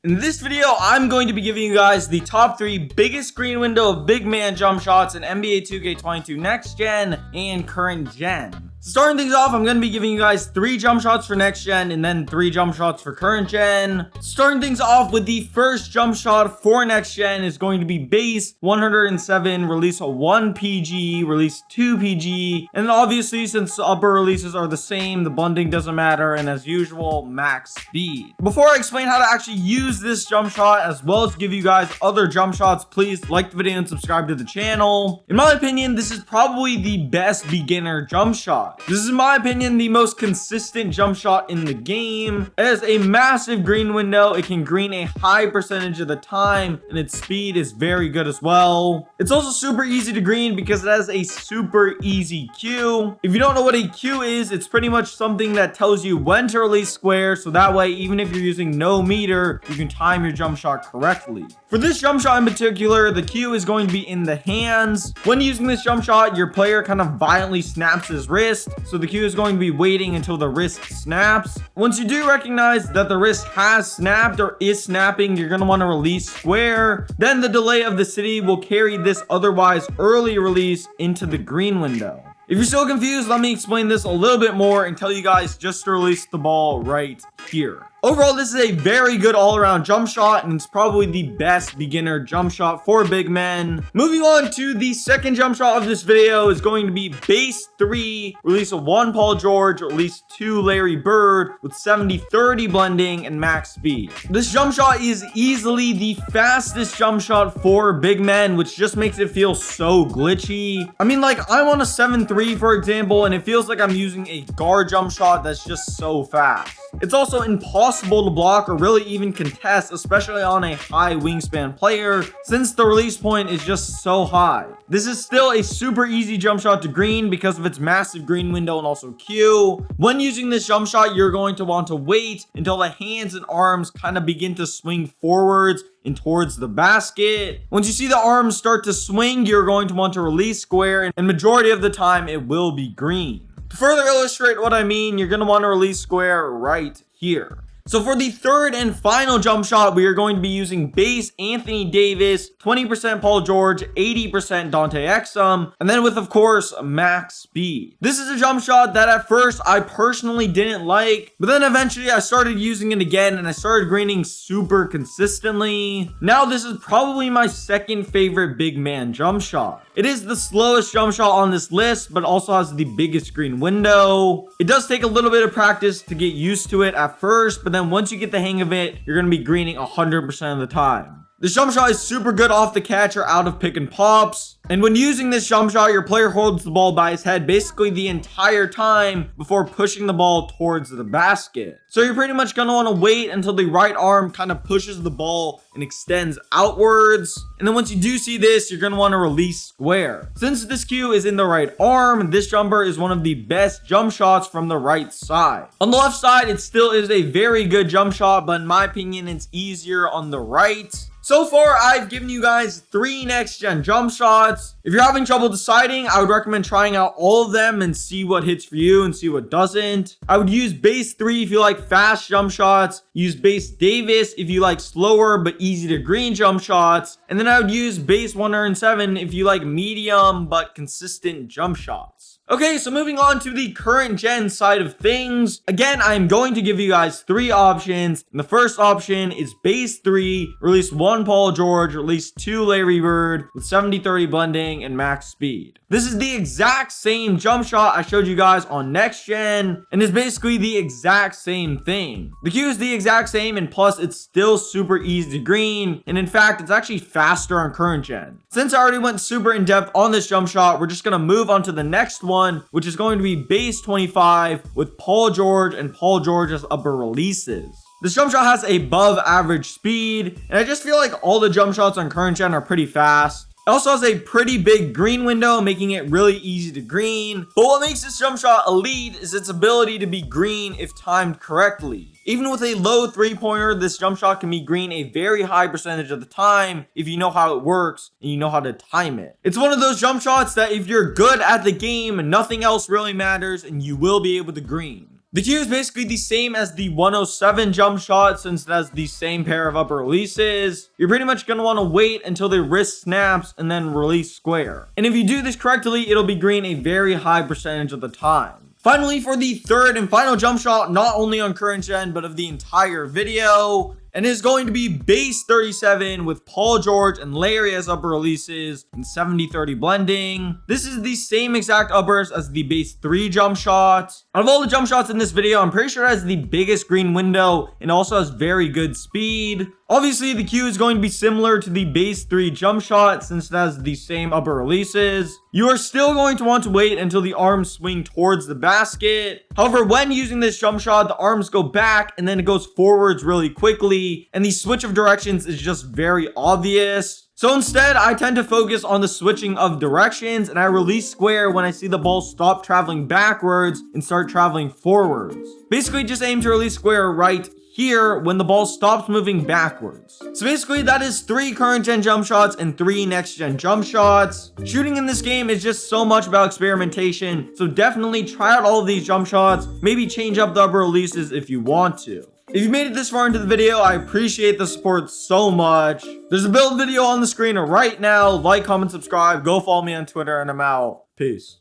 In this video, I'm going to be giving you guys the top 3 biggest green window of big man jump shots in NBA 2K22 next gen and current gen. Starting things off, I'm going to be giving you guys 3 jump shots for next gen and then 3 jump shots for current gen. Starting things off with the first jump shot for next gen is going to be base 107, release 1 PG, release 2 PG, and then obviously since upper releases are the same, the blending doesn't matter, and as usual, max speed. Before I explain how to actually use this jump shot as well as give you guys other jump shots, please like the video and subscribe to the channel. In my opinion, this is probably the best beginner jump shot. This is, in my opinion, the most consistent jump shot in the game. It has a massive green window. It can green a high percentage of the time, and its speed is very good as well. It's also super easy to green because it has a super easy cue. If you don't know what a cue is, it's pretty much something that tells you when to release square, so that way, even if you're using no meter, you can time your jump shot correctly. For this jump shot in particular, the cue is going to be in the hands. When using this jump shot, your player kind of violently snaps his wrist, so the cue is going to be waiting until the wrist snaps. Once you do recognize that the wrist has snapped or is snapping, you're going to want to release square. Then the delay of the city will carry this otherwise early release into the green window. If you're still confused, let me explain this a little bit more and tell you guys just to release the ball right here. Overall, this is a very good all-around jump shot, and it's probably the best beginner jump shot for big men. Moving on to the second jump shot of this video is going to be base 3, release 1 Paul George, release 2 Larry Bird with 70-30 blending and max speed. This jump shot is easily the fastest jump shot for big men, which just makes it feel so glitchy. I mean, like, I'm on a 7-3, for example, and it feels like I'm using a guard jump shot that's just so fast. It's also impossible to block or really even contest, especially on a high wingspan player, since the release point is just so high. This is still a super easy jump shot to green because of its massive green window and also cue. When using this jump shot, you're going to want to wait until the hands and arms kind of begin to swing forwards and towards the basket. Once you see the arms start to swing, you're going to want to release square, and majority of the time it will be green. To further illustrate what I mean, you're going to want to release square right here. So for the third and final jump shot, we are going to be using base Anthony Davis, 20% Paul George, 80% Dante Exum, and then with, of course, max speed. This is a jump shot that at first I personally didn't like, but then eventually I started using it again and I started greening super consistently. Now this is probably my second favorite big man jump shot. It is the slowest jump shot on this list, but also has the biggest green window. It does take a little bit of practice to get used to it at first, but then once you get the hang of it, you're going to be greening 100% of the time. This jump shot is super good off the catch or out of pick and pops. And when using this jump shot, your player holds the ball by his head basically the entire time before pushing the ball towards the basket. So you're pretty much going to want to wait until the right arm kind of pushes the ball and extends outwards. And then once you do see this, you're going to want to release square. Since this cue is in the right arm, this jumper is one of the best jump shots from the right side. On the left side, it still is a very good jump shot, but in my opinion, it's easier on the right. So far, I've given you guys 3 next-gen jump shots. If you're having trouble deciding, I would recommend trying out all of them and see what hits for you and see what doesn't. I would use base 3 if you like fast jump shots. Use base Davis if you like slower but easy to green jump shots. And then I would use base 107 if you like medium but consistent jump shots. Okay, so moving on to the current gen side of things. Again, I'm going to give you guys 3 options. And the first option is base 3, release 1 Paul George, release 2 Larry Bird with 70-30 blending and max speed. This is the exact same jump shot I showed you guys on next gen, and is basically the exact same thing. The cue is the exact same, and plus it's still super easy to green, and in fact, it's actually faster on current gen. Since I already went super in depth on this jump shot, we're just gonna move on to the next one, which is going to be base 25 with Paul George and Paul George's upper releases. This jump shot has above average speed, and I just feel like all the jump shots on current gen are pretty fast. It also has a pretty big green window, making it really easy to green. But what makes this jump shot elite is its ability to be green if timed correctly. Even with a low three-pointer, this jump shot can be green a very high percentage of the time if you know how it works and you know how to time it. It's one of those jump shots that if you're good at the game, nothing else really matters and you will be able to green. The Q is basically the same as the 107 jump shot since it has the same pair of upper releases. You're pretty much going to want to wait until the wrist snaps and then release square. And if you do this correctly, it'll be green a very high percentage of the time. Finally, for the third and final jump shot, not only on current gen, but of the entire video, and is going to be base 37 with Paul George and Larry as upper releases and 70-30 blending. This is the same exact uppers as the base 3 jump shot. Out of all the jump shots in this video, I'm pretty sure it has the biggest green window and also has very good speed. Obviously, the Q is going to be similar to the base 3 jump shot since it has the same upper releases. You are still going to want to wait until the arms swing towards the basket. However, when using this jump shot, the arms go back and then it goes forwards really quickly, and the switch of directions is just very obvious. So instead, I tend to focus on the switching of directions, and I release square when I see the ball stop traveling backwards and start traveling forwards. Basically, just aim to release square right here when the ball stops moving backwards. So basically, that is 3 current gen jump shots and 3 next gen jump shots. Shooting in this game is just so much about experimentation, so definitely try out all of these jump shots, maybe change up the upper releases if you want to. If you made it this far into the video, I appreciate the support so much. There's a build video on the screen right now. Like, comment, subscribe, go follow me on Twitter, and I'm out. Peace.